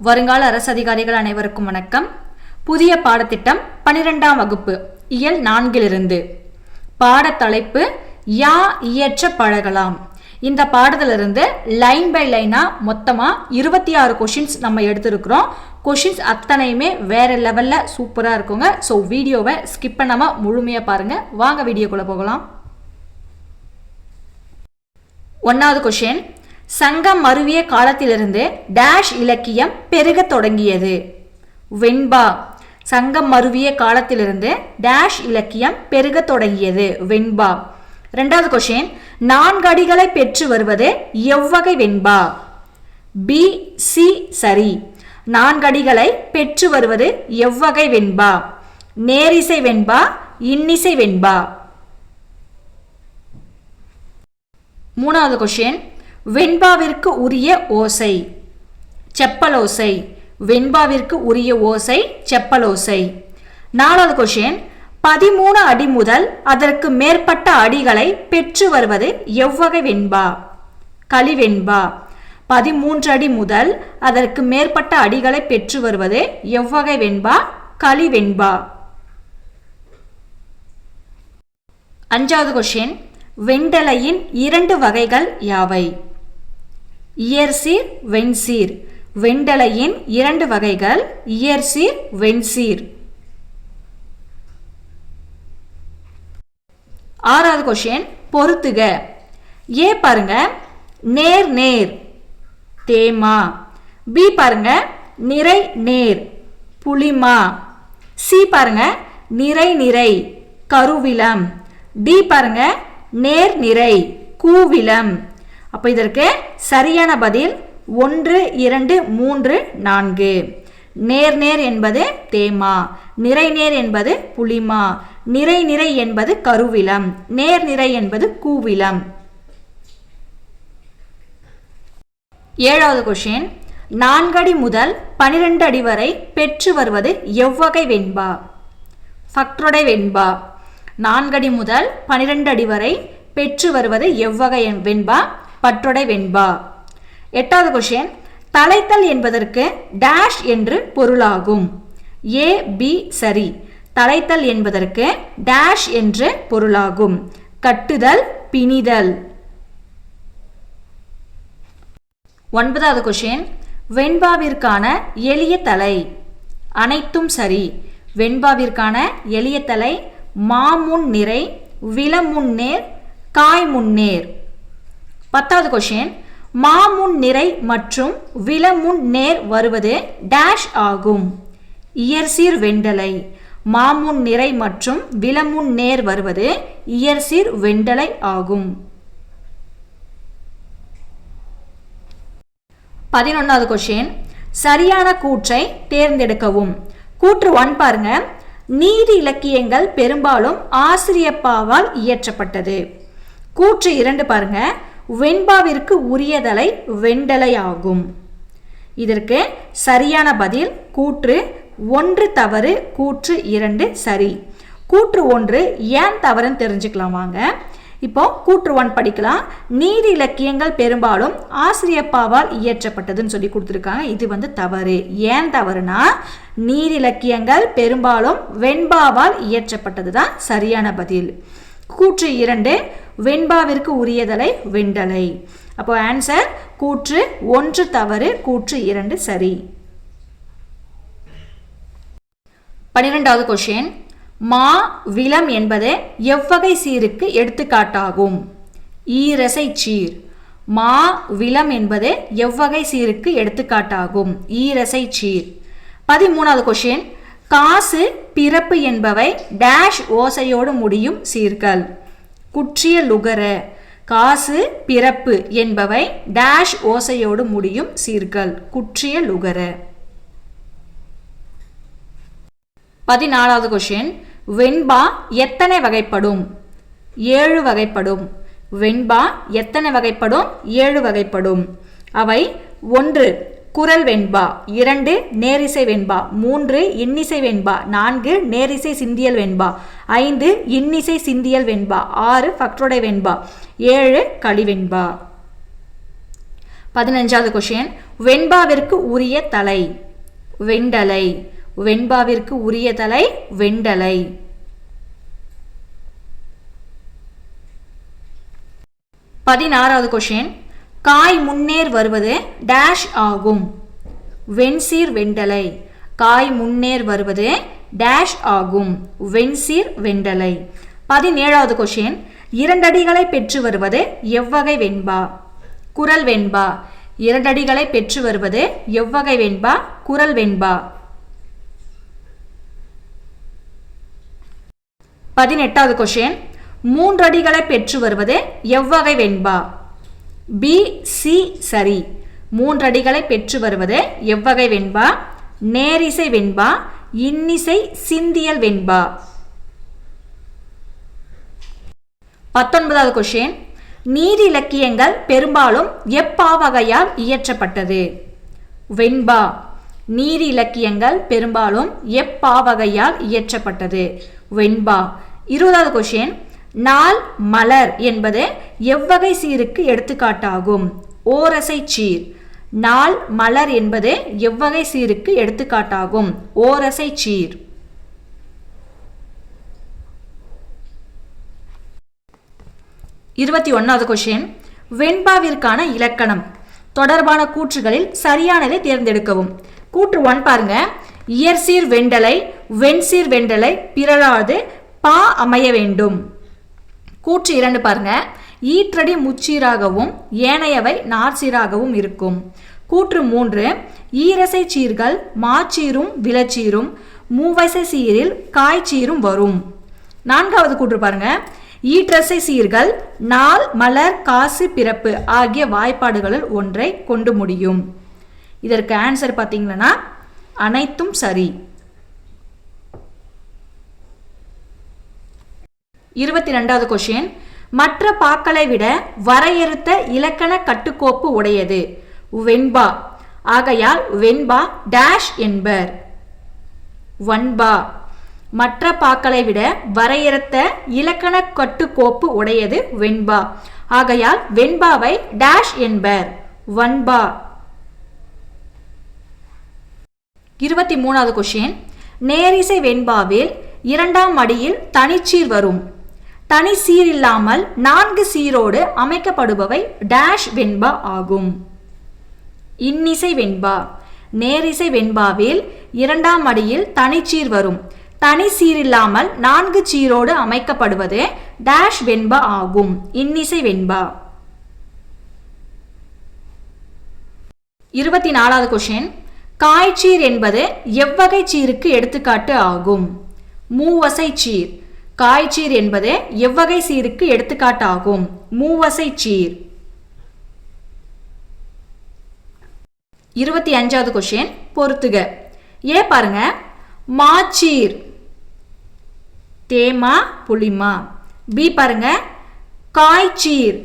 வருங்கால அரசு அதிகாரிகள் அனைவருக்கும் வணக்கம். புதிய பாடத்திட்டம் 12ஆம் வகுப்பு இயல் 4 பாடத்தலைப்பு யா இயற்ற பழகலாம். இந்த பாடத்திலிருந்து லைன் பை லைனா மொத்தமா 26 கொஸ்டின்ஸ் நம்ம எடுத்திருக்கிறோம். கொஸ்டின்ஸ் அத்தனையுமே வேற லெவல்ல சூப்பரா இருக்குங்க. ஸோ வீடியோவை ஸ்கிப் பண்ணாம முழுமையா பாருங்க. வாங்க வீடியோக்குள்ள போகலாம். 1வது கொஸ்டின், சங்கம் மருவிய காலத்திலிருந்து டேஷ் இலக்கியம் பெருக தொடங்கியது. வெண்பா. சங்கம் மருவிய காலத்திலிருந்து டேஷ் இலக்கியம் பெருக தொடங்கியது. வெண்பா. 2வது கொஸ்டின், 4 அடிகளை பெற்று வருவது எவ்வகை வெண்பா? பி சி சரி. 4 அடிகளை பெற்று வருவது எவ்வகை வெண்பா? நேரிசை வெண்பா, இன்னிசை வெண்பா. 3வது கொஸ்டின், வெண்பாவிற்கு உரிய ஓசை செப்பலோசை. வெண்பாவிற்கு உரிய ஓசை செப்பலோசை. 4வது கொஸ்டின், 13 அடி முதல் அதற்கு மேற்பட்ட அடிகளை பெற்று வருவது எவ்வகை வெண்பா? களிவெண்பா. 13 அடி முதல் அதற்கு மேற்பட்ட அடிகளை பெற்று வருவது எவ்வகை வெண்பா? களிவெண்பா. 5வது கொஸ்டின், வெண்டலையின் 2 வகைகள் யாவை? இயற்சீர், வெண்சீர். வெண்டலையின் 2 வகைகள் இயற்சீர், வெண்சீர். 6வது கொஸ்டின், பொறுத்துக. ஏ பாருங்க, நேர் நேர் தேமா. பி பாருங்க, நிறை நேர் புளிமா. சி பாருங்க, நிறை நிறை கருவிலம். டி பாருங்க, நேர் நிறை கூவிலம். அப்போ இதற்கு சரியான பதில் 1, 2, 3, 4. நேர் நேர் என்பது தேமா, நிறை நேர் என்பது புளிமா, நிறை நிறை என்பது கருவிலம், நேர் நிறை என்பது கூவிலம். 7வது கொஸ்டின், 4 அடி முதல் 12 அடி வரை பெற்று வருவது எவ்வகை வெண்பா? ஃபக்டொடை வெண்பா. 4 அடி முதல் 12 அடி வரை பெற்று வருவது எவ்வகை வெண்பா? பற்றொடை வெண்பா. 8வது கொஸ்டின், தலைத்தல் என்பதற்கு டேஷ் என்று பொருளாகும். ஏ பி சரி. தலைத்தல் என்பதற்கு டேஷ் என்று பொருளாகும். கட்டுதல், பிணிதல். 9வது கொஸ்டின், வெண்பாவிற்கான எளிய தலை. அனைத்தும் சரி. வெண்பாவிற்கான எளிய தலை மாமுன் நிறை, விலமுன்னேர், காய்முன்னேர். 10வது கொஸ்டின், மாமுன் நிறை மற்றும் விலமுன் நேர் வருவது டேஷ் ஆகும். இயற்சீர் வெண்டலை. மாமுன் நிறை மற்றும் விலமுன் நேர் வருவது இயற்சீர் வெண்டலை ஆகும். 11வது கொஸ்டின், சரியான கூற்றை தேர்ந்தெடுக்கவும். கூற்று 1 பாருங்க, நீதி இலக்கியங்கள் பெரும்பாலும் ஆசிரியப்பாவால் இயற்றப்பட்டது. கூற்று 2 பாருங்க, வெண்பாவிற்கு உரியதலை வெண்டலை ஆகும். இதற்கு சரியான பதில் கூற்று 1 தவறு, கூற்று 2 சரி. கூற்று 1 ஏன் தவறுன்னு தெரிஞ்சுக்கலாம் வாங்க. இப்போ கூற்று 1 படிக்கலாம். நீதி இலக்கியங்கள் பெரும்பாலும் ஆசிரியப்பாவால் இயற்றப்பட்டதுன்னு சொல்லி கொடுத்துருக்காங்க. இது தவறு. ஏன் தவறுனா, நீதி இலக்கியங்கள் பெரும்பாலும் வெண்பாவால் இயற்றப்பட்டது தான் சரியான பதில். கூற்று 2 வெண்பாவிற்கு உரியதலை வெண்டலை. அப்போ ஆன்சர் கூற்று 1 தவறு, கூற்று 2 சரி. 12வது கொஸ்டின், மா விலம் என்பது எவ்வகை சீருக்கு எடுத்துக்காட்டாகும்? ஈரசை சீர். மா விலம் என்பது எவ்வகை சீருக்கு எடுத்துக்காட்டாகும்? ஈரசை சீர். 13வது கொஸ்டின், காசு, பிறப்பு என்பவை டேஷ் ஓசையோடு முடியும் சீர்கள். குற்றிய லுகர. காசு, பிறப்பு என்பவை டேஷ் ஓசையோடு முடியும் சீர்கள். குற்றிய லுகர. 14வது கொஸ்டின், வெண்பா எத்தனை வகைப்படும்? 7 வகைப்படும். வெண்பா எத்தனை வகைப்படும்? 7 வகைப்படும். அவை 1 குரல் வெண்பா, 2 நேரிசை வெண்பா, 3 இன்னிசை வெண்பா, 4 நேரிசை சிந்தியல் வெண்பா, 5 இன்னிசை சிந்தியல் வெண்பா, 6 ஃபக்டொடை வெண்பா, 7 களிவெண்பா. 15வது கொஸ்டின், வெண்பாவிற்கு உரிய தலை வெண்டலை. வெண்பாவிற்கு உரிய தலை வெண்டலை. 16வது கொஸ்டின். காய் முன்னேர் வருவது டேஷ் ஆகும். வெண்சீர் வெண்டலை. காய் முன்னேர் வருவது டேஷ் ஆகும். வெண்சீர் வெண்டலை. 17வது கொஸ்டின். இரண்டடிகளை பெற்று வருவது எவ்வகை வெண்பா? குறள் வெண்பா. இரண்டடிகளை பெற்று வருவது எவ்வகை வெண்பா? குறள் வெண்பா. 18வது கொஸ்டின். மூன்றடிகளை பெற்று வருவது எவ்வகை வெண்பா? பி சி சரி. மூன்றடிகளை பெற்று வருவது எவ்வகை வெண்பா? நேரிசை வெண்பா, இன்னிசை சிந்தியல் வெண்பா. 19வது கொஸ்டின். நீதி இலக்கியங்கள் பெரும்பாலும் எப்பாவகையால் இயற்றப்பட்டது? வெண்பா. நீதி இலக்கியங்கள் பெரும்பாலும் எப்பாவகையால் இயற்றப்பட்டது? வெண்பா. 20வது கொஸ்டின். நாள் மலர் என்பது எவ்வகை சீருக்கு எடுத்துக்காட்டாகும்? ஓரசை சீர். நாள் மலர் என்பது எவ்வகை சீருக்கு எடுத்துக்காட்டாகும்? ஓரசை சீர். 21வது கொஸ்டின். வெண்பாவிற்கான இலக்கணம் தொடர்பான கூற்றுகளில் சரியானதை தேர்ந்தெடுக்கவும். கூற்று 1 பாருங்க. இயற்சீர் வெண்டலை வெண்சீர் வெண்டலை பிறழாது பா அமைய வேண்டும். கூற்று 2 பாருங்க. ஈற்றடி முச்சீராகவும் ஏனையவை நாற்சீராகவும் இருக்கும். கூற்று 3. ஈரசை சீர்கள் மாச்சீரும் விளச்சீரும் மூவசை சீரில் காய்ச்சீரும் வரும். 4வது கூற்று பாருங்க. ஈற்றசை சீர்கள் நாள் மலர் காசு பிறப்பு ஆகிய வாய்ப்பாடுகளில் ஒன்றை கொண்டு முடியும். இதற்கு ஆன்சர் பார்த்தீங்கன்னா அனைத்தும் சரி. 22வது கொஸ்டின். மற்ற பாக்களை விட வரையறுத்த இலக்கண கட்டுக்கோப்பு உடையது? வெண்பா. ஆகையால் வெண்பா டேஷ் என்பர். வன்பா. மற்ற பாக்களை விட வரையறுத்த இலக்கண கட்டுக்கோப்பு உடையது வெண்பா. ஆகையால் வெண்பாவை டேஷ் என்பர். வன்பா. 23வது கொஸ்டின். நேரிசை வெண்பாவில் 2ஆம் அடியில் தனிச்சீர் வரும். தனி சீர் இல்லாமல் 4 சீரோடு அமைக்கப்படுபவை டேஷ் வெண்பா ஆகும். இன்னிசை வெண்பா. நேரிசை வெண்பாவில் 2ஆம் அடியில் தனிச்சீர் வரும். தனி சீரில்லாமல் 4 சீரோடு அமைக்கப்படுவது டேஷ் வெண்பா ஆகும். இன்னிசை வெண்பா. 24வது கொஸ்டின். காய்ச்சீர் என்பது எவ்வகை சீருக்கு எடுத்துக்காட்டு ஆகும்? மூவசை சீர். காய்ச்சீர் என்பது எவ்வகை சீருக்கு எடுத்துக்காட்டாகும்? மூவசை சீர். 25வது கொஸ்டின் பொறுத்துக. ஏ பாருங்க. மாச்சீர் தேமா புளிமா. பி பாருங்க. காய்ச்சீர்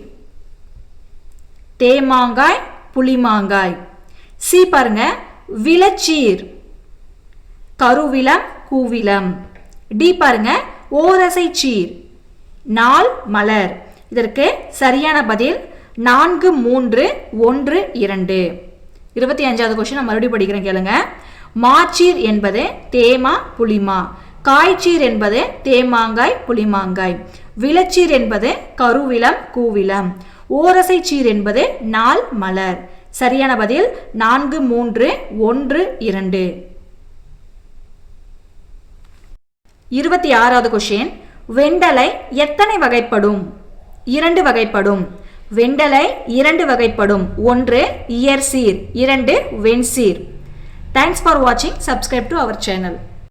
தேமாங்காய் புளிமாங்காய். சி பாருங்க. விளச்சீர் கருவிலம் கூவிலம். டி பாருங்க. ஓரசை சீர் நாள் மலர். இதற்கு சரியான பதில் 4, 3, 1, 2. 25வது கொஸ்டின் மறுபடியும் படிக்கிறேன் கேளுங்க. மாச்சீர் என்பது தேமா புளிமா. காய்ச்சீர் என்பது தேமாங்காய் புளிமாங்காய். விளச்சீர் என்பது கருவிலம் கூவிலம். ஓரசை சீர் என்பது நாள் மலர். சரியான பதில் 4, 3, 1, 2. 26வது கொஸ்டின். வெண்டலை எத்தனை வகைப்படும்? 2 வகைப்படும். வெண்டலை 2 வகைப்படும். 1 இயற்சீர், 2 வெண்சீர். Thanks for watching. Subscribe to our channel.